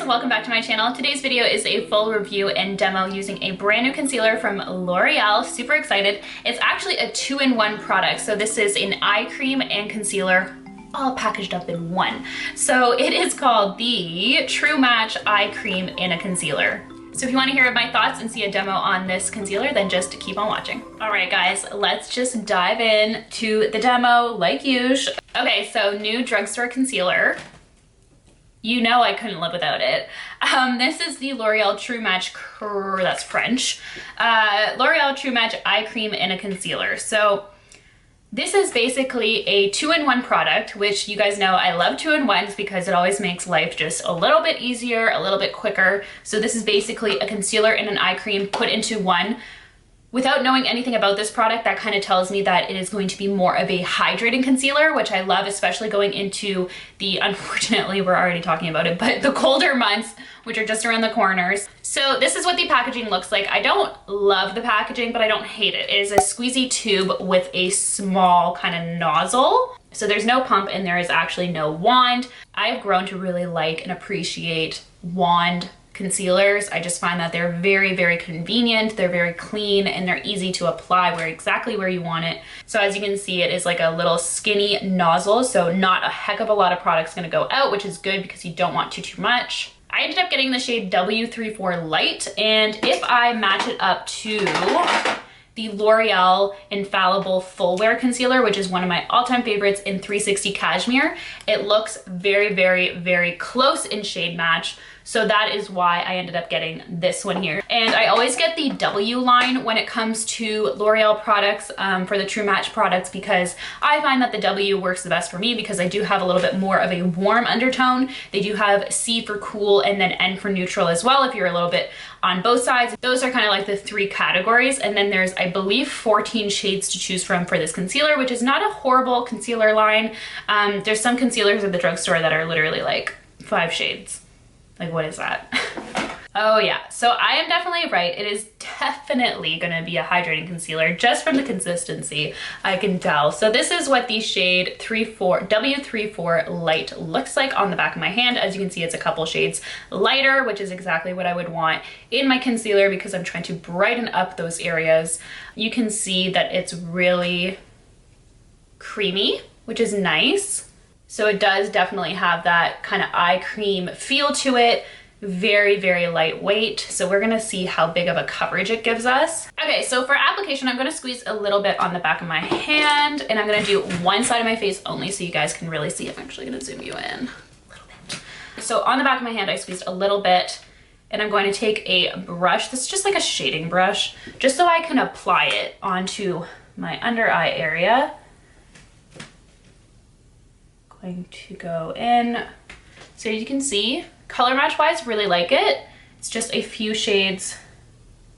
and welcome back to my channel. Today's video is a full review and demo using a brand new concealer from L'Oreal. Super excited. It's actually a 2-in-1 product. So this is an eye cream and concealer all packaged up in one. So it is called the True Match Eye Cream in a Concealer. So if you want to hear my thoughts and see a demo on this concealer, then just keep on watching. All right, guys, let's just dive in to the demo like usual. Okay, so new drugstore concealer. You know I couldn't live without it. This is the L'Oreal True Match, that's French. L'Oreal True Match Eye Cream in a Concealer. So this is basically a 2-in-1 product, which you guys know I love 2-in-1s because it always makes life just a little bit easier, a little bit quicker. So this is basically a concealer and an eye cream put into one. Without knowing anything about this product, that kind of tells me that it is going to be more of a hydrating concealer, which I love, especially going into the, unfortunately, we're already talking about it, but the colder months, which are just around the corners. So this is what the packaging looks like. I don't love the packaging, but I don't hate it. It is a squeezy tube with a small kind of nozzle. So there's no pump and there is actually no wand. I've grown to really like and appreciate wand concealers. I just find that they're very, very convenient. They're very clean and they're easy to apply exactly where you want it. So as you can see, it is like a little skinny nozzle. So not a heck of a lot of product's gonna go out, which is good because you don't want too much. I ended up getting the shade W34 Light, and if I match it up to the L'Oreal Infallible Full Wear Concealer, which is one of my all-time favorites in 360 Cashmere, it looks very, very, very close in shade match. So that is why I ended up getting this one here. And I always get the W line when it comes to L'Oreal products for the True Match products, because I find that the W works the best for me because I do have a little bit more of a warm undertone. They do have C for cool and then N for neutral as well if you're a little bit on both sides. Those are kind of like the 3 categories. And then there's, I believe, 14 shades to choose from for this concealer, which is not a horrible concealer line. There's some concealers at the drugstore that are literally like 5 shades. Like, what is that? Oh yeah, so I am definitely right. It is definitely gonna be a hydrating concealer just from the consistency, I can tell. So this is what the shade W34 Light looks like on the back of my hand. As you can see, it's a couple shades lighter, which is exactly what I would want in my concealer because I'm trying to brighten up those areas. You can see that it's really creamy, which is nice. So it does definitely have that kind of eye cream feel to it. Very, very lightweight. So we're gonna see how big of a coverage it gives us. Okay, so for application, I'm gonna squeeze a little bit on the back of my hand and I'm gonna do one side of my face only so you guys can really see. I'm actually gonna zoom you in a little bit. So on the back of my hand, I squeezed a little bit and I'm going to take a brush. This is just like a shading brush, just so I can apply it onto my under eye area. Going to go in. So you can see, color match wise, really like it. It's just a few shades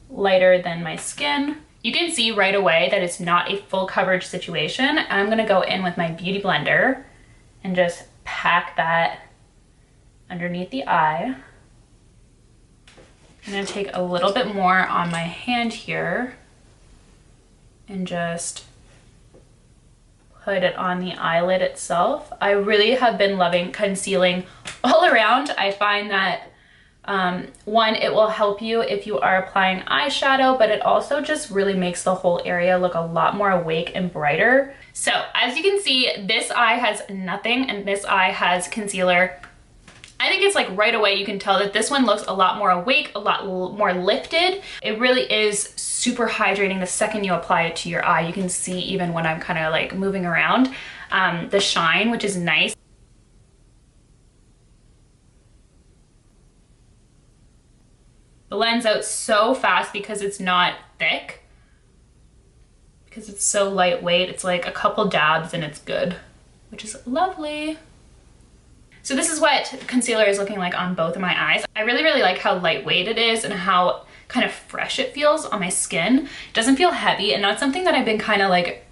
lighter than my skin. You can see right away that it's not a full coverage situation. I'm gonna go in with my beauty blender and just pack that underneath the eye. I'm gonna take a little bit more on my hand here and just put it on the eyelid itself. I really have been loving concealing all around. I find that one, it will help you if you are applying eyeshadow, but it also just really makes the whole area look a lot more awake and brighter. So as you can see, this eye has nothing and this eye has concealer. I think it's like right away you can tell that this one looks a lot more awake, a lot more lifted. It really is super hydrating the second you apply it to your eye. You can see even when I'm kind of like moving around the shine, which is nice. Blends out so fast because it's not thick, because it's so lightweight. It's like a couple dabs and it's good, which is lovely. So this is what concealer is looking like on both of my eyes. I really, really like how lightweight it is and how kind of fresh it feels on my skin. It doesn't feel heavy, and that's something that I've been kind of like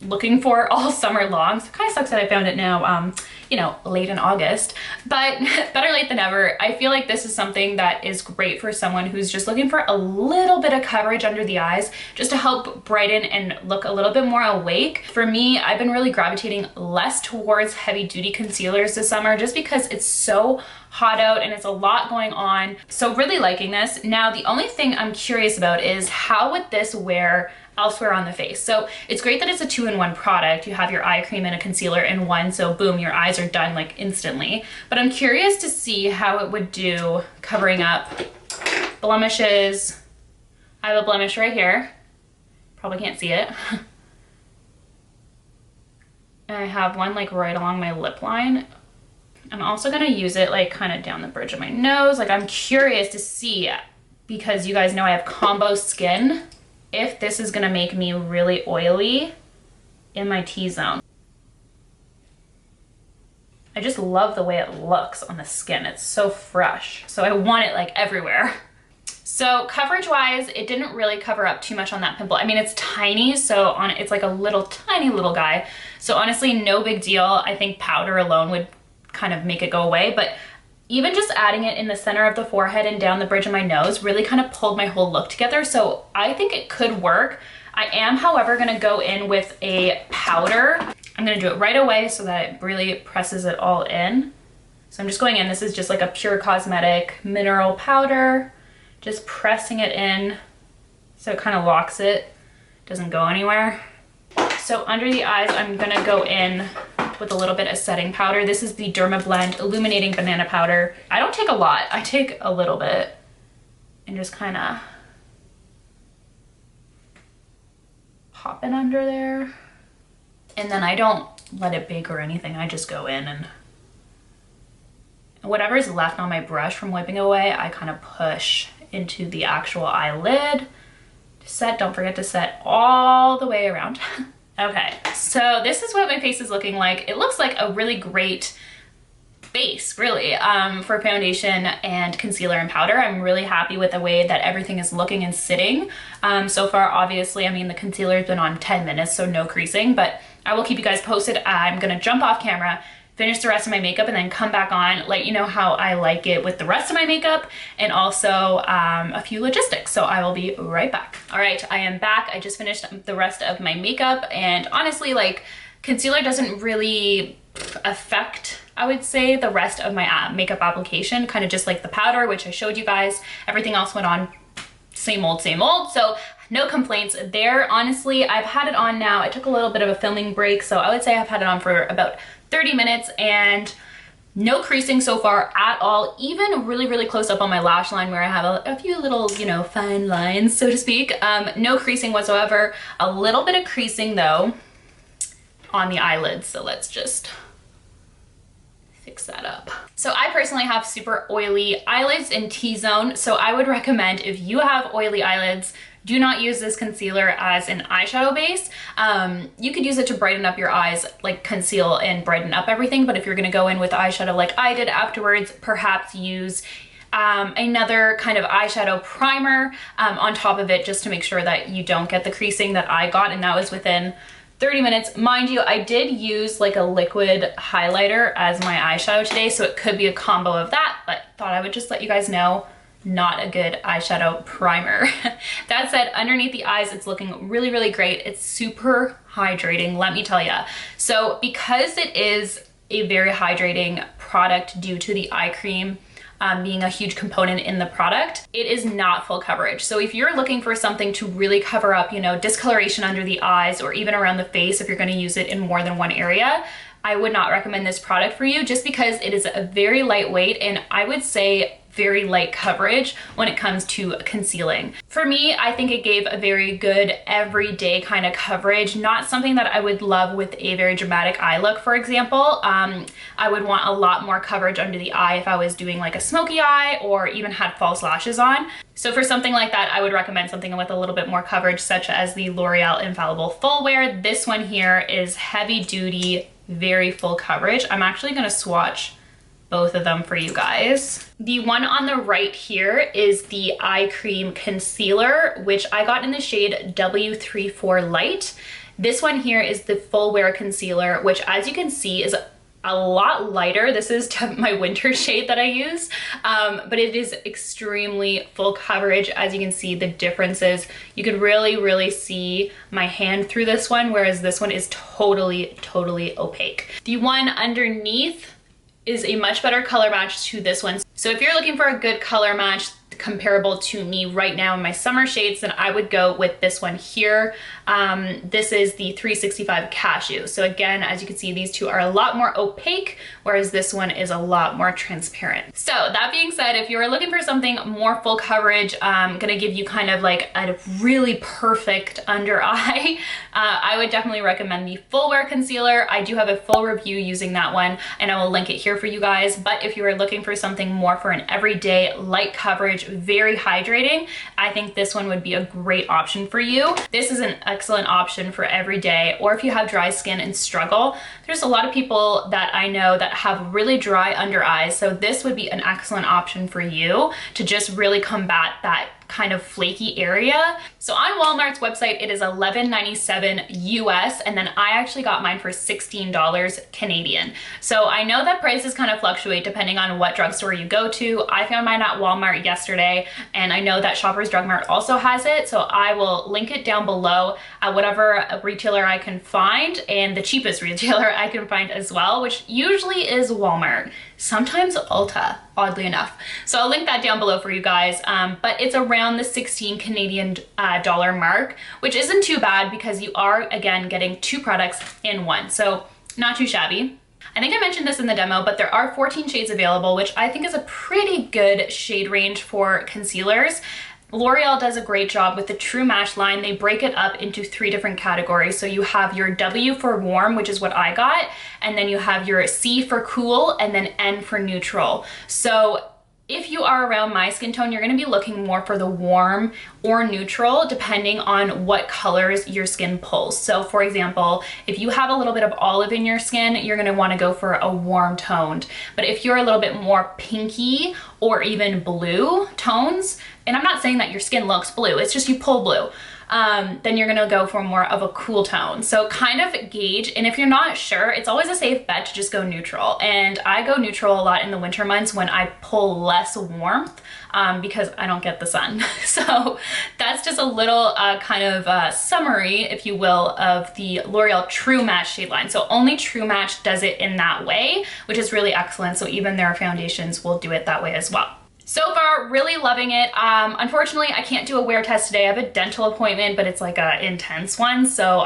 looking for all summer long. So it kind of sucks that I found it now you know, late in August, but better late than never. I feel like this is something that is great for someone who's just looking for a little bit of coverage under the eyes, just to help brighten and look a little bit more awake. For me, I've been really gravitating less towards heavy duty concealers this summer, just because it's so hot out and it's a lot going on. So really liking this. Now, the only thing I'm curious about is how would this wear elsewhere on the face. So it's great that it's a 2-in-1 product. You have your eye cream and a concealer in one, so boom, your eyes are done like instantly. But I'm curious to see how it would do covering up blemishes. I have a blemish right here. Probably can't see it. And I have one like right along my lip line. I'm also gonna use it like kind of down the bridge of my nose. Like I'm curious to see, because you guys know I have combo skin, if this is gonna make me really oily in my T-zone. I just love the way it looks on the skin. It's so fresh. So I want it like everywhere. So coverage wise, it didn't really cover up too much on that pimple. I mean, it's tiny, so it's like a little tiny little guy. So honestly, no big deal. I think powder alone would kind of make it go away, but even just adding it in the center of the forehead and down the bridge of my nose really kind of pulled my whole look together. So I think it could work. I am, however, gonna go in with a powder. I'm gonna do it right away so that it really presses it all in. So I'm just going in. This is just like a Pure Cosmetic mineral powder. Just pressing it in so it kind of locks it, doesn't go anywhere. So under the eyes, I'm gonna go in with a little bit of setting powder. This is the Dermablend Illuminating Banana Powder. I don't take a lot, I take a little bit and just kind of pop it under there. And then I don't let it bake or anything. I just go in and whatever's left on my brush from wiping away, I kind of push into the actual eyelid. Set, don't forget to set all the way around. Okay, so this is what my face is looking like. It looks like a really great base, really, for foundation and concealer and powder. I'm really happy with the way that everything is looking and sitting. So far, obviously, I mean, the concealer's been on 10 minutes, so no creasing, but I will keep you guys posted. I'm gonna jump off camera, finish the rest of my makeup, and then come back on, let you know how I like it with the rest of my makeup, and also a few logistics. So I will be right back. All right, I am back. I just finished the rest of my makeup, and honestly, like, concealer doesn't really affect, I would say, the rest of my makeup application, kind of just like the powder, which I showed you guys. Everything else went on same old, so no complaints there. Honestly, I've had it on now. I took a little bit of a filming break, so I would say I've had it on for about 30 minutes and no creasing so far at all, even really, really close up on my lash line where I have a few little, you know, fine lines, so to speak. No creasing whatsoever. A little bit of creasing though on the eyelids, so let's just fix that up. So I personally have super oily eyelids in T-zone, so I would recommend, if you have oily eyelids, do not use this concealer as an eyeshadow base. You could use it to brighten up your eyes, like conceal and brighten up everything, but if you're gonna go in with eyeshadow like I did afterwards, perhaps use another kind of eyeshadow primer on top of it, just to make sure that you don't get the creasing that I got, and that was within 30 minutes. Mind you, I did use like a liquid highlighter as my eyeshadow today, so it could be a combo of that, but thought I would just let you guys know, not a good eyeshadow primer. That said, underneath the eyes, it's looking really, really great. It's super hydrating, let me tell you. So because it is a very hydrating product due to the eye cream being a huge component in the product, it is not full coverage. So if you're looking for something to really cover up, you know, discoloration under the eyes or even around the face, if you're gonna use it in more than one area, I would not recommend this product for you, just because it is a very lightweight and I would say very light coverage when it comes to concealing. For me, I think it gave a very good everyday kind of coverage, not something that I would love with a very dramatic eye look, for example. I would want a lot more coverage under the eye if I was doing like a smoky eye or even had false lashes on. So for something like that, I would recommend something with a little bit more coverage, such as the L'Oreal Infallible Full Wear. This one here is heavy duty, very full coverage. I'm actually gonna swatch both of them for you guys. The one on the right here is the eye cream concealer, which I got in the shade W34 Light. This one here is the Full Wear concealer, which as you can see is a lot lighter. This is my winter shade that I use, but it is extremely full coverage. As you can see, the differences, you could really see my hand through this one, whereas this one is totally opaque. The one underneath is a much better color match to this one. So if you're looking for a good color match comparable to me right now in my summer shades, then I would go with this one here. This is the 365 Cashew. So again, as you can see, these two are a lot more opaque, whereas this one is a lot more transparent. So that being said, if you are looking for something more full coverage, gonna give you kind of like a really perfect under eye, I would definitely recommend the Full Wear Concealer. I do have a full review using that one, and I will link it here for you guys. But if you are looking for something more for an everyday light coverage, very hydrating, I think this one would be a great option for you. This is an excellent option for every day, or if you have dry skin and struggle. There's a lot of people that I know that have really dry under eyes, so this would be an excellent option for you to just really combat that kind of flaky area. So on Walmart's website, it is $11.97 US, and then I actually got mine for $16 Canadian. So I know that prices kind of fluctuate depending on what drugstore you go to. I found mine at Walmart yesterday, and I know that Shoppers Drug Mart also has it, so I will link it down below at whatever retailer I can find, and the cheapest retailer I can find as well, which usually is Walmart. Sometimes Ulta, oddly enough. So I'll link that down below for you guys, but it's around the 16 Canadian dollar mark, which isn't too bad because you are, again, getting two products in one. So not too shabby. I think I mentioned this in the demo, but there are 14 shades available, which I think is a pretty good shade range for concealers. L'Oreal does a great job with the True Match line. They break it up into 3 different categories. So you have your W for warm, which is what I got, and then you have your C for cool, and then N for neutral. So if you are around my skin tone, you're gonna be looking more for the warm or neutral, depending on what colors your skin pulls. So for example, if you have a little bit of olive in your skin, you're gonna wanna go for a warm toned. But if you're a little bit more pinky or even blue tones, and I'm not saying that your skin looks blue, it's just you pull blue, then you're gonna go for more of a cool tone. So kind of gauge, and if you're not sure, it's always a safe bet to just go neutral. And I go neutral a lot in the winter months when I pull less warmth because I don't get the sun. So that's just a little kind of summary, if you will, of the L'Oreal True Match shade line. So only True Match does it in that way, which is really excellent. So even their foundations will do it that way as well. So far, really loving it. Unfortunately, I can't do a wear test today. I have a dental appointment, but it's like an intense one. So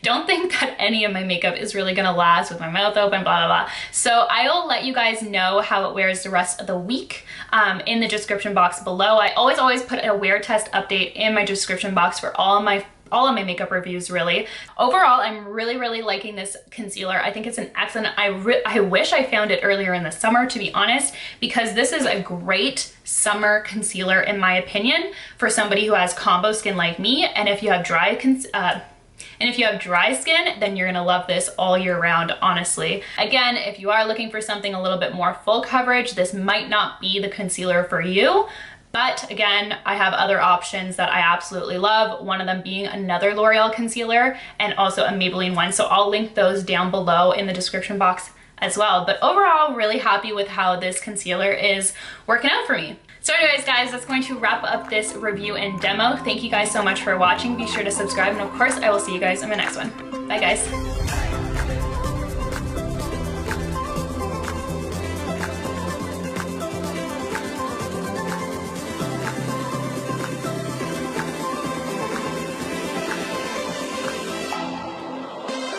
don't think that any of my makeup is really gonna last with my mouth open, blah, blah, blah. So I'll let you guys know how it wears the rest of the week in the description box below. I always put a wear test update in my description box for all of my makeup reviews, really. Overall, I'm really liking this concealer. I think it's an excellent, I wish I found it earlier in the summer, to be honest, because this is a great summer concealer, in my opinion, for somebody who has combo skin like me. And if you have dry skin, then you're gonna love this all year round, honestly. Again, if you are looking for something a little bit more full coverage, this might not be the concealer for you. But again, I have other options that I absolutely love, one of them being another L'Oreal concealer and also a Maybelline one. So I'll link those down below in the description box as well. But overall, really happy with how this concealer is working out for me. So anyways, guys, that's going to wrap up this review and demo. Thank you guys so much for watching. Be sure to subscribe, and of course, I will see you guys in my next one. Bye, guys.